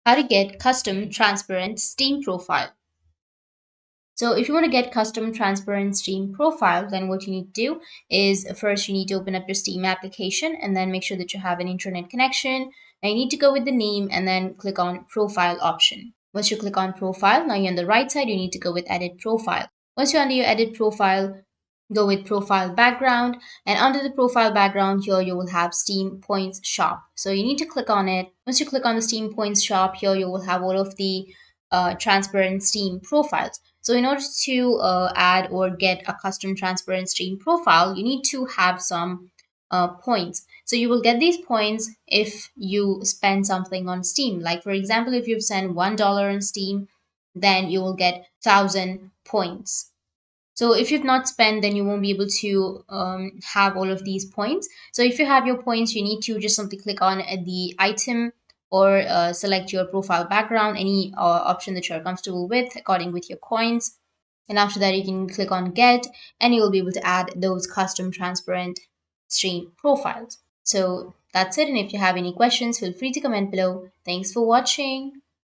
How to get custom transparent Steam profile. So if you want to get custom transparent Steam profile, then what you need to do is first you need to open up your Steam application and then make sure that you have an internet connection. Now you need to go with the name and then click on profile option. Once you click on profile, now you're on the right side, you need to go with edit profile. Once you're under your edit profile, go with profile background, and under the profile background here you will have Steam Points Shop. So you need to click on it. Once you click on the Steam Points Shop, here you will have all of the transparent Steam profiles. So in order to add or get a custom transparent Steam profile, you need to have some points. So you will get these points if you spend something on Steam. Like for example, if you've spent $1 on Steam, then you will get 1,000 points. So if you've not spent, then you won't be able to have all of these points. So if you have your points, you need to just simply click on the item or select your profile background, any option that you're comfortable with according with your coins. And after that, you can click on get and you'll be able to add those custom transparent stream profiles. So that's it. And if you have any questions, feel free to comment below. Thanks for watching.